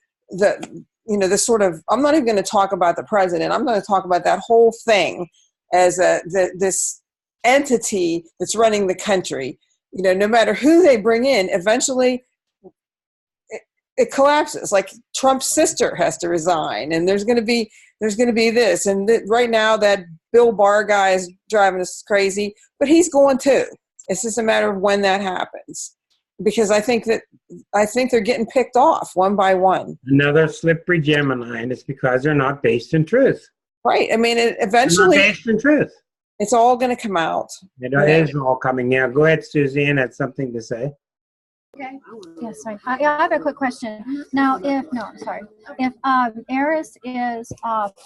this sort of, I'm not even going to talk about the president. I'm going to talk about that whole thing as this entity that's running the country. No matter who they bring in, eventually it collapses. Like Trump's sister has to resign, and there's going to be this. And right now that Bill Barr guy is driving us crazy, but he's going too. It's just a matter of when that happens, because I think they're getting picked off one by one. Another slippery Gemini, and it's because they're not based in truth. Right. I mean, eventually, they're not based in truth. It's all going to come out. It is all coming now. Go ahead, Suzanne, had something to say. Okay. Yes, sorry. I have a quick question. Now, if Eris is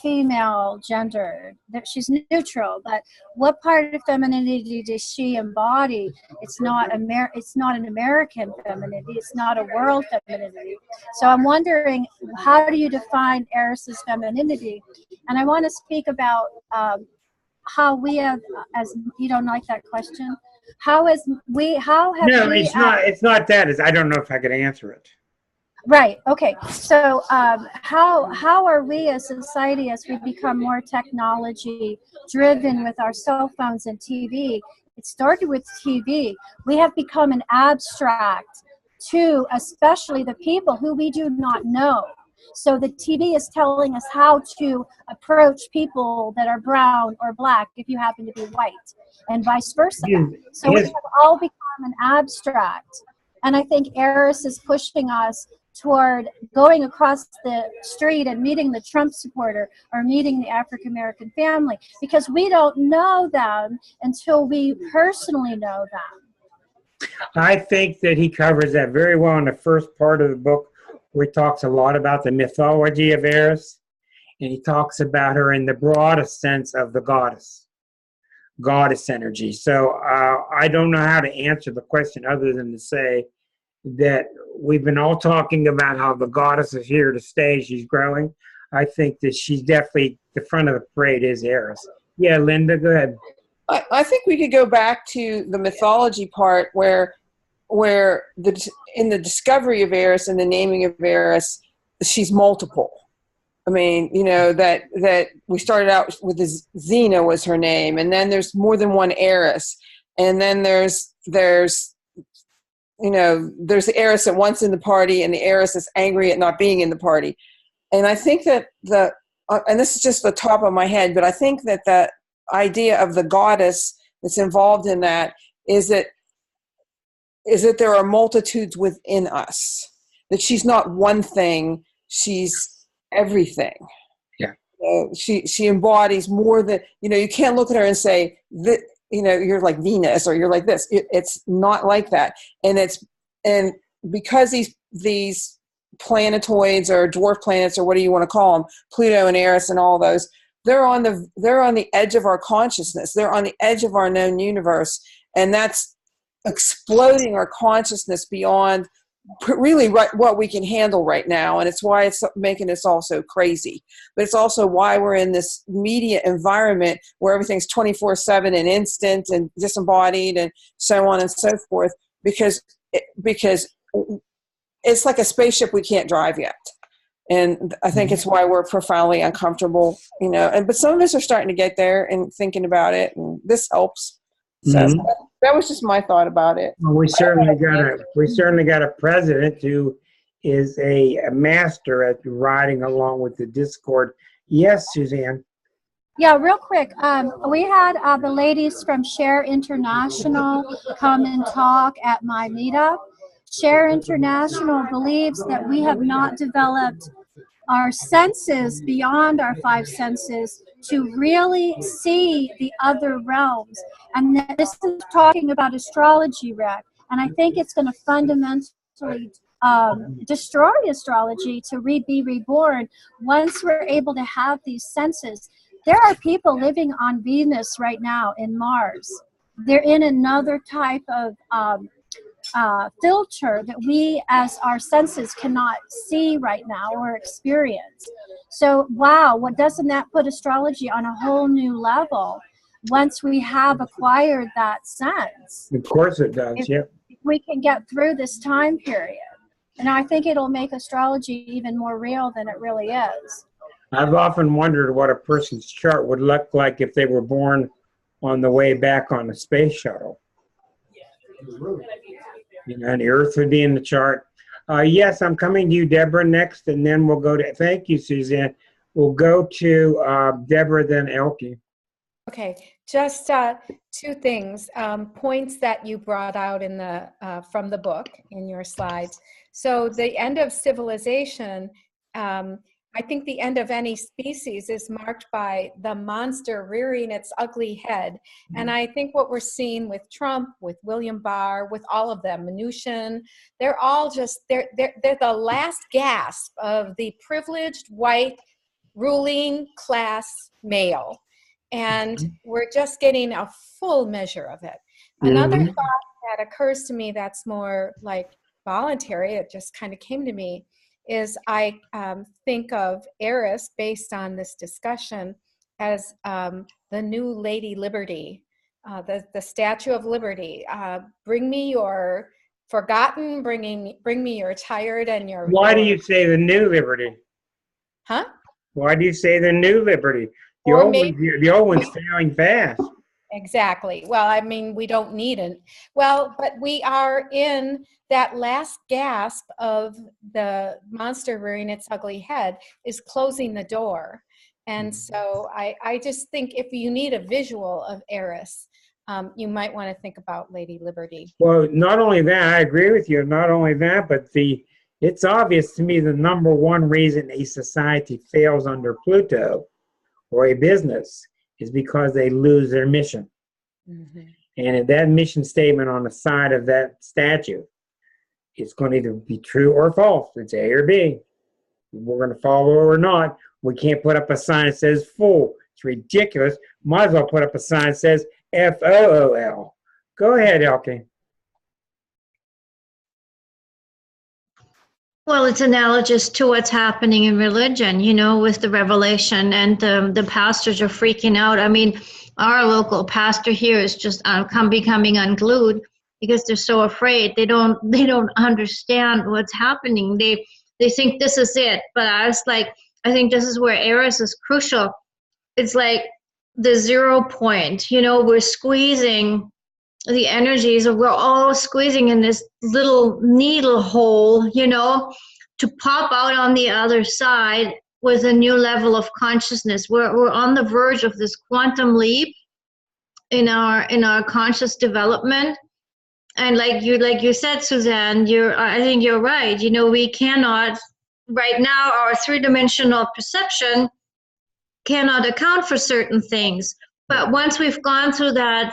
female gendered, that she's neutral, but what part of femininity does she embody? It's not an American femininity. It's not a world femininity. So I'm wondering, how do you define Eris's femininity? And I want to speak about how we have, as you don't like that question. How have no, we? It's not that. I don't know if I could answer it. Right. Okay. So, how are we as society, as we become more technology driven with our cell phones and TV? It started with TV. We have become an abstract to, especially the people who we do not know. So the TV is telling us how to approach people that are brown or black if you happen to be white, and vice versa. So we have all become an abstract. And I think Eris is pushing us toward going across the street and meeting the Trump supporter or meeting the African American family, because we don't know them until we personally know them. I think that he covers that very well in the first part of the book, where he talks a lot about the mythology of Eris, and he talks about her in the broadest sense of the goddess energy. So I don't know how to answer the question other than to say that we've been all talking about how the goddess is here to stay. She's growing. I think that she's definitely the front of the parade is Eris. Yeah, Linda, go ahead. I think we could go back to the mythology part where in the discovery of Eris and the naming of Eris, she's multiple. I mean, that we started out with Xena was her name, and then there's more than one Eris, and then there's the Eris that wants in the party, and the Eris that's angry at not being in the party. And I think that and this is just the top of my head, but I think that the idea of the goddess that's involved in that is that there are multitudes within us, that she's not one thing, she's everything. Yeah. She embodies more than, you can't look at her and say that, you're like Venus or you're like this. It's not like that. And because these planetoids or dwarf planets or what do you want to call them, Pluto and Eris and all those, they're on the edge of our consciousness. They're on the edge of our known universe. And that's exploding our consciousness beyond really what we can handle right now, and it's why it's making us all so crazy. But it's also why we're in this media environment where everything's 24/7 and instant and disembodied and so on and so forth, because it's like a spaceship we can't drive yet. And I think it's why we're profoundly uncomfortable, but some of us are starting to get there and thinking about it, and this helps. So that was just my thought about it. Well, we certainly got a president who is a master at riding along with the discord. Yes, Suzanne. Yeah, real quick. We had the ladies from Share International come and talk at my meetup. Share International believes that we have not developed our senses beyond our five senses to really see the other realms. And this is talking about astrology, Rick. And I think it's going to fundamentally destroy astrology to be reborn once we're able to have these senses. There are people living on Venus right now, in Mars. They're in another type of filter that we as our senses cannot see right now or experience. So wow, what doesn't that put astrology on a whole new level once we have acquired that sense? Of course it does. If we can get through this time period. And I think it'll make astrology even more real than it really is. I've often wondered what a person's chart would look like if they were born on the way back on the space shuttle. You know, and the Earth would be in the chart. Yes, I'm coming to you, Deborah, next, and then we'll go to, thank you, Suzanne. We'll go to Deborah, then Elke. Okay, just two things, points that you brought out in the from the book in your slides. So the end of civilization, I think the end of any species is marked by the monster rearing its ugly head. And I think what we're seeing with Trump, with William Barr, with all of them, Mnuchin, they're all just, they're the last gasp of the privileged white ruling class male. And we're just getting a full measure of it. Another thought that occurs to me that's more like voluntary, it just kind of came to me, is I think of Eris, based on this discussion, as the new Lady Liberty, the Statue of Liberty. Bring me your forgotten, bring me your tired and your... Why do you say the new liberty? Huh? Why do you say the new liberty? The Or old maybe- one's, the old one's failing fast. Exactly. Well, I mean, we don't need it. Well, but we are in that last gasp of the monster rearing its ugly head is closing the door. And so I just think if you need a visual of Eris, you might want to think about Lady Liberty. Well, not only that, I agree with you. Not only that, but it's obvious to me the number one reason a society fails under Pluto or a business is because they lose their mission. Mm-hmm. And that mission statement on the side of that statue, it's going to either be true or false. It's A or B. We're going to follow or not. We can't put up a sign that says fool. It's ridiculous. Might as well put up a sign that says FOOL. Go ahead, Elke. Well, it's analogous to what's happening in religion, you know, with the revelation, and the pastors are freaking out. I mean, our local pastor here is just becoming unglued because they're so afraid. They don't understand what's happening. They think this is it. But I think this is where Eris is crucial. It's like the 0 point. You know, we're squeezing the energies, we're all squeezing in this little needle hole, you know, to pop out on the other side with a new level of consciousness. We're on the verge of this quantum leap in our conscious development. And like you said, Suzanne, I think you're right. You know, we cannot right now, our three-dimensional perception cannot account for certain things. But once we've gone through that,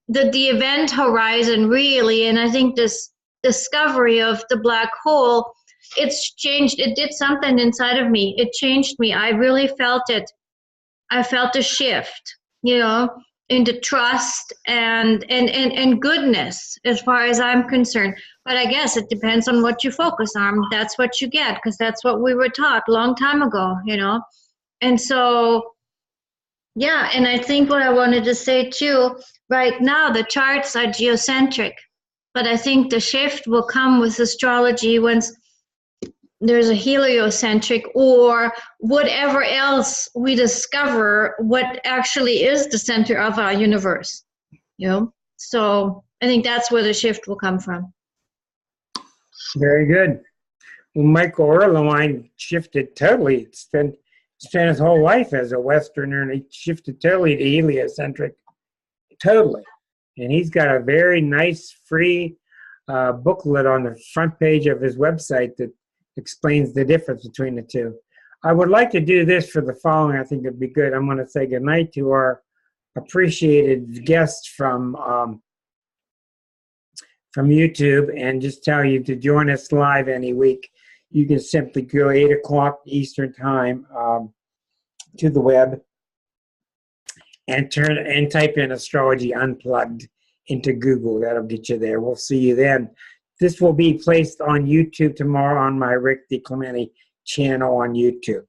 the event horizon really, and I think this discovery of the black hole, it's changed. It did something inside of me. It changed me. I really felt it. I felt a shift, you know, into trust and goodness as far as I'm concerned. But I guess it depends on what you focus on. That's what you get, because that's what we were taught a long time ago, you know. And so, yeah, and I think what I wanted to say too, right now the charts are geocentric, but I think the shift will come with astrology once there's a heliocentric or whatever else we discover what actually is the center of our universe, you know. So I think that's where the shift will come from. Very good. Well, Michael Erlewine shifted totally. Spent his whole life as a Westerner, and he shifted totally to heliocentric. Totally. And he's got a very nice free booklet on the front page of his website that explains the difference between the two. I would like to do this for the following. I think it'd be good. I'm going to say goodnight to our appreciated guests from YouTube, and just tell you to join us live any week. You can simply go 8 o'clock Eastern time to the web and type in Astrology Unplugged into Google. That'll get you there. We'll see you then. This will be placed on YouTube tomorrow on my Rick DiClemente channel on YouTube.